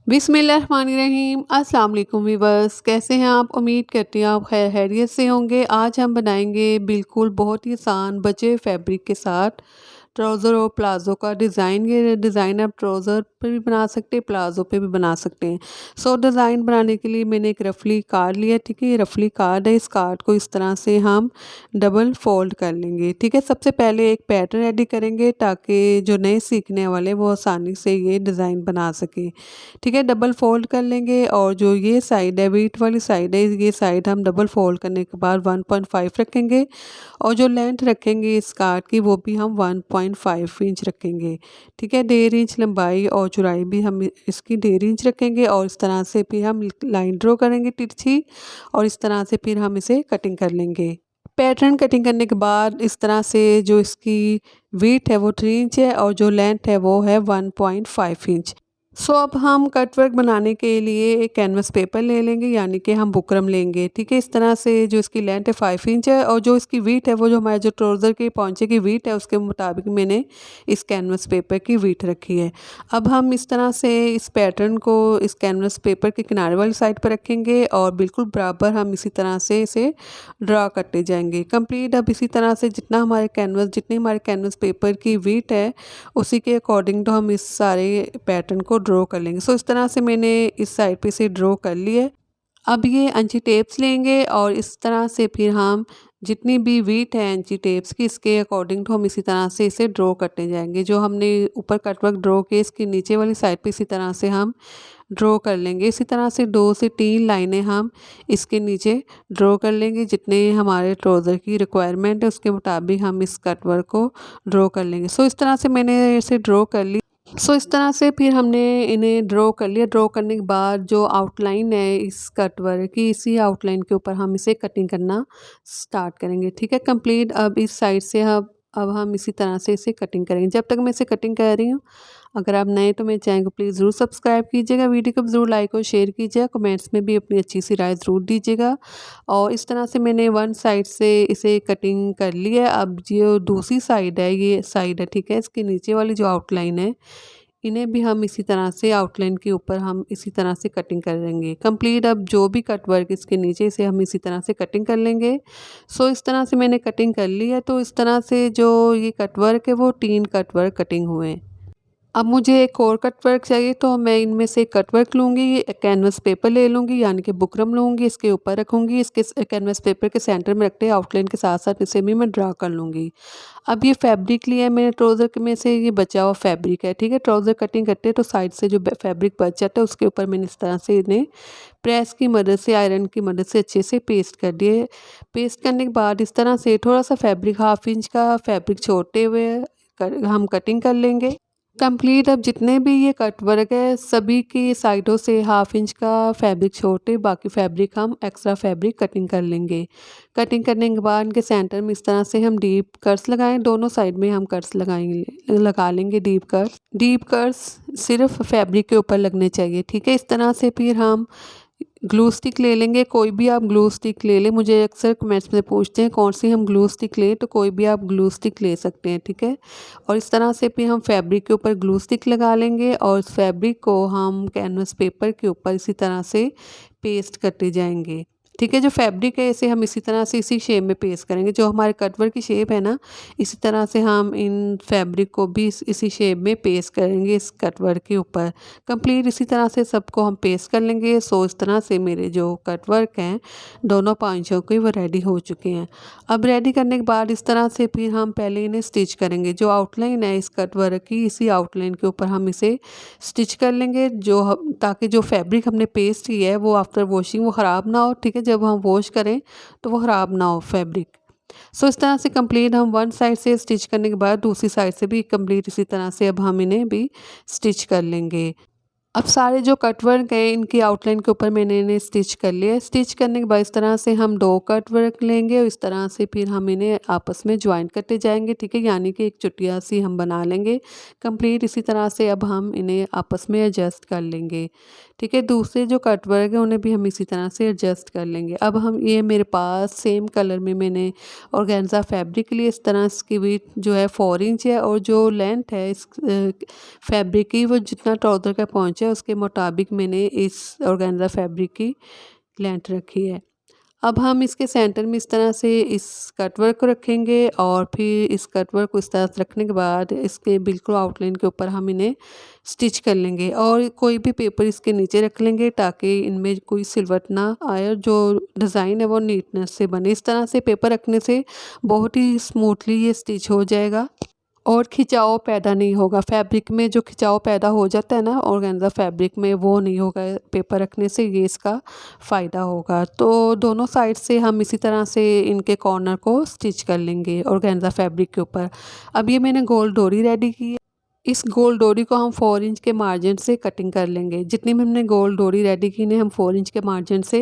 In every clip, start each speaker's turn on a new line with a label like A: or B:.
A: बिस्मिल्लाहिर्रहमानिर्रहीम। अस्सलाम वालेकुम वीवर्स, कैसे हैं आप? उम्मीद करती हूँ आप खैर खैरियत से होंगे। आज हम बनाएंगे बिल्कुल बहुत ही आसान बचे हुए फैब्रिक के साथ ट्राउज़र और प्लाज़ो का डिज़ाइन। ये डिज़ाइन आप ट्राउज़र पे भी बना सकते हैं, प्लाज़ो पे भी बना सकते हैं। सो डिज़ाइन बनाने के लिए मैंने एक रफली कार्ड लिया, ठीक है। ये रफली कार्ड है, इस कार्ड को इस तरह से हम डबल फोल्ड कर लेंगे, ठीक है। सबसे पहले एक पैटर्न रेडी करेंगे ताकि जो नए सीखने वाले वो आसानी से ये डिज़ाइन बना सकें, ठीक है। डबल फोल्ड कर लेंगे और जो ये साइड है, वीट वाली साइड है, ये साइड हम डबल फोल्ड करने के बाद 1.5 रखेंगे और जो लेंथ रखेंगे इस कार्ड की वो भी हम 1.5 इंच रखेंगे, ठीक है। 1.5 इंच लंबाई और चौड़ाई भी हम इसकी 1.5 इंच रखेंगे और इस तरह से फिर हम लाइन ड्रॉ करेंगे तिरछी और इस तरह से फिर हम इसे कटिंग कर लेंगे। पैटर्न कटिंग करने के बाद इस तरह से जो इसकी विड्थ है वो 3 इंच है और जो लेंथ है वो है 1.5 इंच। सो अब हम कट वर्क बनाने के लिए एक कैनवस पेपर ले लेंगे, यानी कि हम बुकरम लेंगे, ठीक है। इस तरह से जो इसकी लेंथ है 5 इंच है और जो इसकी वीट है वो जो हमारे जो ट्राउज़र के पौंचे की वीट है उसके मुताबिक मैंने इस कैनवस पेपर की वीट रखी है। अब हम इस तरह से इस पैटर्न को इस कैनवस पेपर के किनारे वाली साइड पर रखेंगे और बिल्कुल बराबर हम इसी तरह से इसे ड्रा करते जाएंगे कंप्लीट। अब इसी तरह से जितनी हमारे कैनवस पेपर की वीट है उसी के अकॉर्डिंग तो हम इस सारे पैटर्न को ड्रॉ कर लेंगे। सो इस तरह से मैंने इस साइड पे से ड्रॉ कर लिया है। अब ये अंची टेप्स लेंगे और इस तरह से फिर हम जितनी भी वीट है अंची टेप्स की इसके अकॉर्डिंग तो हम इसी तरह से इसे ड्रॉ करते जाएंगे। जो हमने ऊपर कटवर्क ड्रॉ किए इसकी नीचे वाली साइड पे इसी तरह से हम ड्रॉ कर लेंगे। इसी तरह से 2 से 3 लाइनें हम इसके नीचे ड्रॉ कर लेंगे। जितने हमारे ट्राउज़र की रिक्वायरमेंट है उसके मुताबिक हम इस कटवर्क को ड्रॉ कर लेंगे। सो इस तरह से मैंने इसे ड्रॉ कर ली। सो इस तरह से फिर हमने इन्हें ड्रॉ कर लिया। ड्रॉ करने के बाद जो आउटलाइन है इस कट वर्क की, इसी आउटलाइन के ऊपर हम इसे कटिंग करना स्टार्ट करेंगे, ठीक है। कंप्लीट अब इस साइड से अब हम इसी तरह से इसे कटिंग करेंगे। जब तक मैं इसे कटिंग कर रही हूँ, अगर आप नए तो मेरे चैनल को प्लीज़ ज़रूर सब्सक्राइब कीजिएगा, वीडियो को ज़रूर लाइक और शेयर कीजिएगा, कमेंट्स में भी अपनी अच्छी सी राय ज़रूर दीजिएगा। और इस तरह से मैंने वन साइड से इसे कटिंग कर ली है। अब जो दूसरी साइड है, ये साइड है, ठीक है, इसके नीचे वाली जो आउटलाइन है इन्हें भी हम इसी तरह से आउटलाइन के ऊपर हम इसी तरह से कटिंग करेंगे कंप्लीट। अब जो भी कट वर्क इसके नीचे से हम इसी तरह से कटिंग कर लेंगे। सो इस तरह से मैंने कटिंग कर ली है। तो इस तरह से जो ये कट वर्क है वो 3 कट वर्क कटिंग हुए हैं। अब मुझे एक और कट वर्क चाहिए तो मैं इनमें से कट वर्क लूँगी, कैनवस पेपर ले लूँगी यानी कि बुकरम लूँगी, इसके ऊपर रखूँगी, इसके कैनवस पेपर के सेंटर में रखते आउटलाइन के साथ साथ इसे भी मैं ड्रा कर लूँगी। अब ये फैब्रिक लिया है मैंने ट्राउज़र के में से, ये बचा हुआ फैब्रिक है, ठीक है। ट्राउज़र कटिंग करते हैं तो साइड से जो फैब्रिक बच जाता है उसके ऊपर मैंने इस तरह से इन्हें प्रेस की मदद से, आयरन की मदद से अच्छे से पेस्ट कर दिए। पेस्ट करने के बाद इस तरह से थोड़ा सा फैब्रिक 1/2 इंच का फैब्रिक छोड़ते हुए हम कटिंग कर लेंगे कंप्लीट। अब जितने भी ये कट वर्क है सभी की साइडों से 1/2 इंच का फैब्रिक छोड़ते, बाकी फैब्रिक हम एक्स्ट्रा फैब्रिक कटिंग कर लेंगे। कटिंग करने के बाद इनके सेंटर में इस तरह से हम डीप कर्स लगाएं, दोनों साइड में हम कर्स लगा लेंगे डीप कर्स। डीप कर्स सिर्फ फैब्रिक के ऊपर लगने चाहिए, ठीक है। इस तरह से फिर हम ग्लू स्टिक ले लेंगे, कोई भी आप ग्लू स्टिक ले लें। मुझे अक्सर कमेंट्स में पूछते हैं कौन सी हम ग्लू स्टिक लें, तो कोई भी आप ग्लू स्टिक ले सकते हैं, ठीक है। और इस तरह से फिर हम फैब्रिक के ऊपर ग्लू स्टिक लगा लेंगे और इस फैब्रिक को हम कैनवस पेपर के ऊपर इसी तरह से पेस्ट करते जाएंगे, ठीक है। जो फैब्रिक है इसे हम इसी तरह से इसी शेप में पेस्ट करेंगे। जो हमारे कटवर्क की शेप है ना, इसी तरह से हम इन फैब्रिक को भी इसी शेप में पेस्ट करेंगे इस कटवर्क के ऊपर। कंप्लीट इसी तरह से सबको हम पेस्ट कर लेंगे। सो इस तरह से मेरे जो कटवर्क हैं दोनों पांचों के वो रेडी हो चुके हैं। अब रेडी करने के बाद इस तरह से फिर हम पहले इन्हें स्टिच करेंगे। जो आउटलाइन है इस कटवर्क की, इसी आउटलाइन के ऊपर हम इसे स्टिच कर लेंगे ताकि जो फैब्रिक हमने पेस्ट किया है वो आफ्टर वॉशिंग वो ख़राब ना हो, ठीक है। जब हम वॉश करें तो वो ख़राब ना हो फैब्रिक। सो इस तरह से कंप्लीट हम वन साइड से स्टिच करने के बाद दूसरी साइड से भी कंप्लीट इसी तरह से अब हम इन्हें भी स्टिच कर लेंगे। अब सारे जो कट वर्क हैं इनकी आउटलाइन के ऊपर मैंने इन्हें स्टिच कर लिया है। स्टिच करने के बाद इस तरह से हम 2 कट वर्क लेंगे और इस तरह से फिर हम इन्हें आपस में ज्वाइन करते जाएंगे, ठीक है, यानी कि एक चुटिया सी हम बना लेंगे कंप्लीट। इसी तरह से अब हम इन्हें आपस में एडजस्ट कर लेंगे, ठीक है। दूसरे जो कट वर्क है उन्हें भी हम इसी तरह से एडजस्ट कर लेंगे। अब हम ये मेरे पास सेम कलर में मैंने ऑर्गेन्जा फैब्रिक के लिए इस तरह इसकी विड्थ जो है 4 इंच है और जो लेंथ है इस फैब्रिक की वो जितना ट्राउज़र का पहुँचा है उसके मुताबिक मैंने इस ऑर्गेन्जा फैब्रिक की लेंथ रखी है। अब हम इसके सेंटर में इस तरह से इस कट वर्क को रखेंगे और फिर इस कट वर्क को इस तरह से रखने के बाद इसके बिल्कुल आउटलाइन के ऊपर हम इन्हें स्टिच कर लेंगे और कोई भी पेपर इसके नीचे रख लेंगे ताकि इनमें कोई सिलवट ना आए और जो डिज़ाइन है वो नीटनेस से बने। इस तरह से पेपर रखने से बहुत ही स्मूथली ये स्टिच हो जाएगा और खिंचाव पैदा नहीं होगा। फैब्रिक में जो खिंचाव पैदा हो जाता है ना ऑर्गेन्जा फैब्रिक में, वो नहीं होगा पेपर रखने से, ये इसका फ़ायदा होगा। तो दोनों साइड से हम इसी तरह से इनके कॉर्नर को स्टिच कर लेंगे ऑर्गेन्जा फैब्रिक के ऊपर। अब ये मैंने गोल डोरी रेडी की है। इस गोल डोरी को हम 4 इंच के मार्जिन से कटिंग कर लेंगे। जितनी भी हमने गोल डोरी रेडी की है हम 4 इंच के मार्जिन से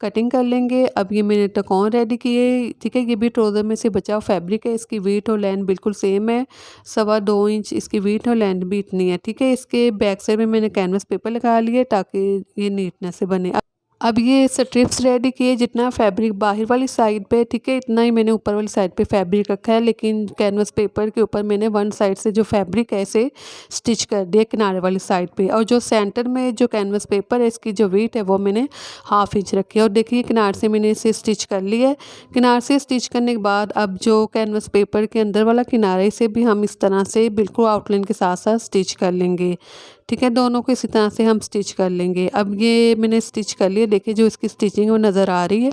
A: कटिंग कर लेंगे। अब ये मैंने टकोन रेडी किए, ठीक है। ये भी ट्राउज़र में से बचा हुआ फैब्रिक है। इसकी विड्थ और लेंथ बिल्कुल सेम है, 2.25 इंच इसकी विड्थ और लेंथ भी इतनी है, ठीक है। इसके बैक साइड में मैंने कैनवस पेपर लगा लिए ताकि ये नीटनेस से बने। अब ये स्ट्रिप्स रेडी किए, जितना फैब्रिक बाहर वाली साइड पे, ठीक है, इतना ही मैंने ऊपर वाली साइड पे फैब्रिक रखा है, लेकिन कैनवस पेपर के ऊपर मैंने वन साइड से जो फैब्रिक है इसे स्टिच कर दिया किनारे वाली साइड पे। और जो सेंटर में जो कैनवस पेपर है इसकी जो वेट है वो मैंने 1/2 इंच रखी है। और देखिए किनार से मैंने इसे स्टिच कर लिया है। किनार से स्टिच करने के बाद अब जो कैनवस पेपर के अंदर वाला किनारे से भी हम इस तरह से बिल्कुल आउटलाइन के साथ साथ स्टिच कर लेंगे, ठीक है। दोनों को इसी तरह से हम स्टिच कर लेंगे। अब ये मैंने स्टिच कर लिया, देखिए जो इसकी स्टिचिंग वो नज़र आ रही है।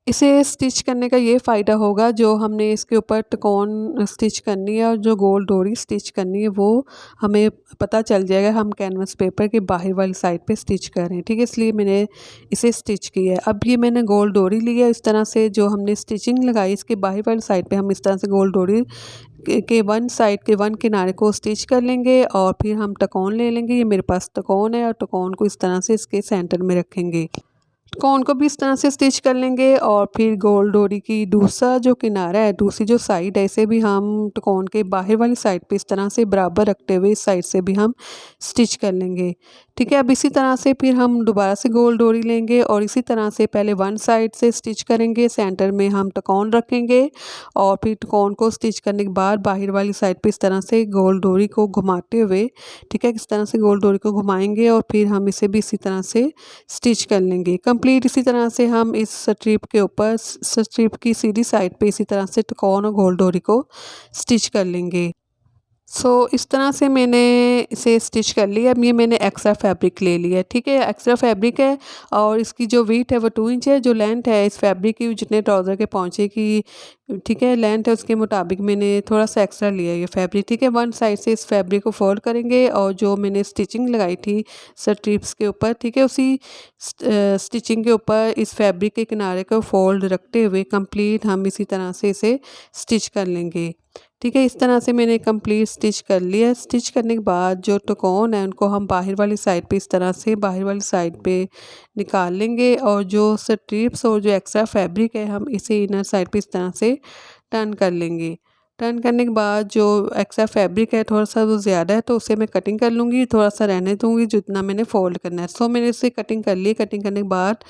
A: इसे स्टिच करने का ये फ़ायदा होगा, जो हमने इसके ऊपर टकोन स्टिच करनी है और जो गोल डोरी स्टिच करनी है वो हमें पता चल जाएगा हम कैनवस पेपर के बाहर वाली साइड पे स्टिच कर रहे हैं, ठीक है। इसलिए मैंने इसे स्टिच किया है। अब ये मैंने गोल डोरी ली है, इस तरह से जो हमने स्टिचिंग लगाई इसके बाहर वाली साइड पे हम इस तरह से गोल डोरी के वन साइड के वन किनारे को स्टिच कर लेंगे और फिर हम टकोन ले लेंगे। ये मेरे पास टकोन है और टकोन को इस तरह से इसके सेंटर में रखेंगे। टकोन को भी इस तरह से स्टिच कर लेंगे और फिर गोल डोरी की दूसरा जो किनारा है, दूसरी जो साइड है, इसे भी हम टकोन के बाहर वाली साइड पे इस तरह से बराबर रखते हुए इस साइड से भी हम स्टिच कर लेंगे, ठीक है। अब इसी तरह से फिर हम दोबारा से गोल डोरी लेंगे और इसी तरह से पहले वन साइड से स्टिच करेंगे, सेंटर में हम टकोन रखेंगे और फिर टकोन को स्टिच करने के बाद बाहर वाली साइड पे इस तरह से गोल डोरी को घुमाते हुए, ठीक है, इस तरह से गोल डोरी को घुमाएंगे और फिर हम इसे भी इसी तरह से स्टिच कर लेंगे कंप्लीट। इसी तरह से हम इस स्ट्रिप के ऊपर स्ट्रिप की सीधी साइड पे इसी तरह से टकोन और गोल डोरी को स्टिच कर लेंगे। इस तरह से मैंने इसे स्टिच कर लिया। अब ये मैंने एक्स्ट्रा फैब्रिक ले लिया है, ठीक है। एक्स्ट्रा फैब्रिक है और इसकी जो वेट है वो 2 इंच है। जो लेंथ है इस फैब्रिक की, जितने ट्राउज़र के पहुँचे की, ठीक है, लेंथ है उसके मुताबिक मैंने थोड़ा सा एक्स्ट्रा लिया है ये फैब्रिक, ठीक है। वन साइड से इस फैब्रिक को फोल्ड करेंगे और जो मैंने स्टिचिंग लगाई थी स्ट्रिप्स के ऊपर, ठीक है, उसी स्टिचिंग के ऊपर इस फैब्रिक के किनारे को फोल्ड रखते हुए कंप्लीट हम इसी तरह से इसे स्टिच कर लेंगे, ठीक है। इस तरह से मैंने कंप्लीट स्टिच कर लिया। स्टिच करने के बाद जो टकोन है उनको हम बाहर वाली साइड पे इस तरह से बाहर वाली साइड पे निकाल लेंगे और जो स्ट्रिप्स और जो एक्स्ट्रा फैब्रिक है हम इसे इनर साइड पे इस तरह से टर्न कर लेंगे। टर्न करने के बाद जो एक्स्ट्रा फैब्रिक है थोड़ा सा वो ज़्यादा है तो उसे मैं कटिंग कर लूँगी, थोड़ा सा रहने दूँगी जितना मैंने फ़ोल्ड करना है। मैंने इसे कटिंग कर ली। कटिंग करने के बाद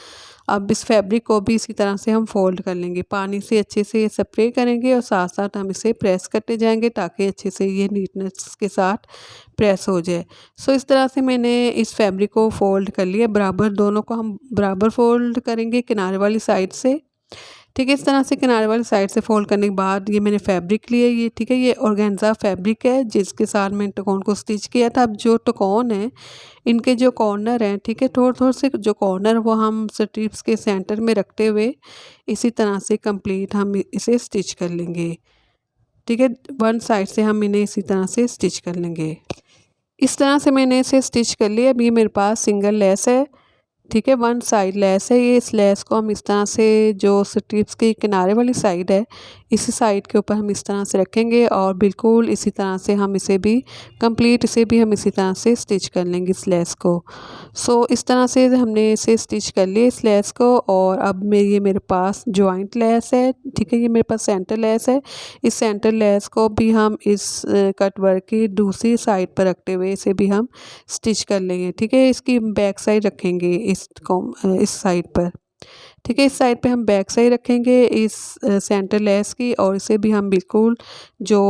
A: अब इस फैब्रिक को भी इसी तरह से हम फोल्ड कर लेंगे, पानी से अच्छे से स्प्रे करेंगे और साथ साथ हम इसे प्रेस करते जाएंगे ताकि अच्छे से ये नीटनेस के साथ प्रेस हो जाए। इस तरह से मैंने इस फैब्रिक को फोल्ड कर लिया बराबर, दोनों को हम बराबर फोल्ड करेंगे किनारे वाली साइड से, ठीक है। इस तरह से किनारे वाली साइड से फोल्ड करने के बाद ये मैंने फैब्रिक लिया, ये ठीक है, ये ऑर्गेन्जा फैब्रिक है जिसके साथ मैंने टकोन को स्टिच किया था। अब जो टकोन है इनके जो कॉर्नर हैं, ठीक है, थोड़े थोड़े से जो कॉर्नर वो हम स्ट्रिप्स के सेंटर में रखते हुए इसी तरह से कंप्लीट हम इसे स्टिच कर लेंगे, ठीक है। वन साइड से हम इन्हें इसी तरह से स्टिच कर लेंगे। इस तरह से मैंने इसे स्टिच कर लिया। अब ये मेरे पास सिंगल लेस है, ठीक है, वन साइड लेस है। ये इस लेस को हम इस तरह से जो स्ट्रिप्स के किनारे वाली साइड है इसी साइड के ऊपर हम इस तरह से रखेंगे और बिल्कुल इसी तरह से हम इसे भी कंप्लीट इसे भी हम इसी तरह से स्टिच कर लेंगे इस लेस को। इस तरह से हमने इसे स्टिच कर लिया इस लेस को। और अब ये मेरे पास जॉइंट लेस है, ठीक है, ये मेरे पास सेंटर लेस है। इस सेंटर लेस को भी हम इस कट वर्क की दूसरी साइड पर रखते हुए इसे भी हम स्टिच कर लेंगे, ठीक है। इसकी बैक साइड रखेंगे इस साइड पर, ठीक है, इस साइड पे हम बैक साइड रखेंगे इस सेंटर लेस की और इसे भी हम बिल्कुल जो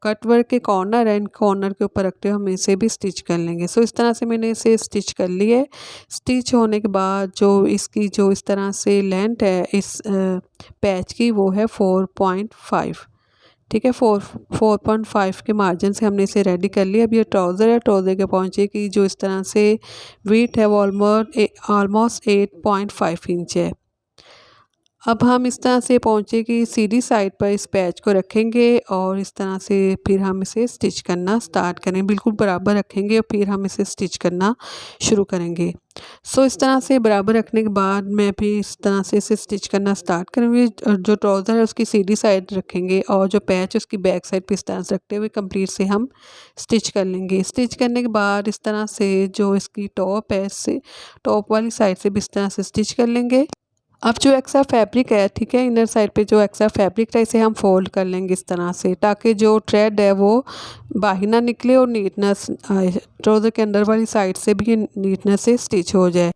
A: कट वर्क के कॉर्नर है, इन कॉर्नर के ऊपर रखते हुए हम इसे भी स्टिच कर लेंगे। सो इस तरह से मैंने इसे स्टिच कर ली है। स्टिच होने के बाद जो इसकी जो इस तरह से लेंथ है इस पैच की वो है 4.5, ठीक है। 4.5 के मार्जिन से हमने इसे रेडी कर लिया। अब ये ट्राउज़र है, ट्राउज़र के पहुँचे की जो इस तरह से विड्थ है वो ऑलमोस्ट 8.5 इंच है। अब हम इस तरह से पहुँचे की सीधी साइड पर इस पैच को रखेंगे और इस तरह से फिर हम इसे स्टिच करना स्टार्ट करें, बिल्कुल बराबर रखेंगे और फिर हम इसे स्टिच करना शुरू करेंगे। सो इस तरह से बराबर रखने के बाद मैं भी इस तरह से इसे स्टिच करना स्टार्ट करूँगी। जो ट्राउज़र है उसकी सीधी साइड रखेंगे और जो पैच उसकी बैक साइड पे इस तरह से रखते हुए कंप्लीट से हम स्टिच कर लेंगे। स्टिच करने के बाद इस तरह से जो इसकी टॉप है इससे टॉप वाली साइड से भी इस तरह से स्टिच कर लेंगे। अब जो एक्स्ट्रा फैब्रिक है, ठीक है, इनर साइड पे जो एक्स्ट्रा फैब्रिक है इसे हम फोल्ड कर लेंगे इस तरह से, ताकि जो थ्रेड है वो बाहर ना निकले और नीटनेस आए, ट्राउज़र के अंदर वाली साइड से भी नीटनेस से स्टिच हो जाए।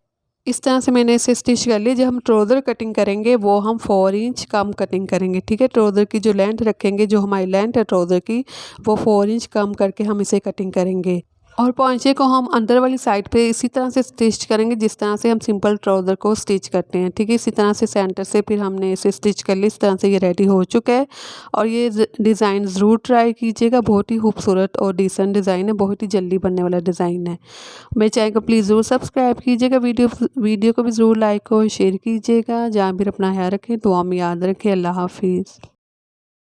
A: इस तरह से मैंने इसे स्टिच कर लिया। जब हम ट्राउज़र कटिंग करेंगे वो हम 4 इंच कम कटिंग करेंगे, ठीक है। ट्राउज़र की जो लेंथ रखेंगे, जो हमारी लेंथ है ट्राउज़र की वो 4 इंच कम करके हम इसे कटिंग करेंगे और पॉइंचे को हम अंदर वाली साइड पे इसी तरह से स्टिच करेंगे जिस तरह से हम सिंपल ट्राउज़र को स्टिच करते हैं, ठीक है। इसी तरह से सेंटर से फिर हमने इसे स्टिच कर लिया। इस तरह से ये रेडी हो चुका है और ये डिज़ाइन ज़रूर ट्राई कीजिएगा। बहुत ही खूबसूरत और डिसेंट डिज़ाइन है, बहुत ही जल्दी बनने वाला डिज़ाइन है। मेरे चैनल को प्लीज़ ज़रूर सब्सक्राइब कीजिएगा। वीडियो को भी ज़रूर लाइक और शेयर कीजिएगा। जहाँ भी अपना ख्याल रखें, दुआ में याद रखें। अल्लाह हाफिज़।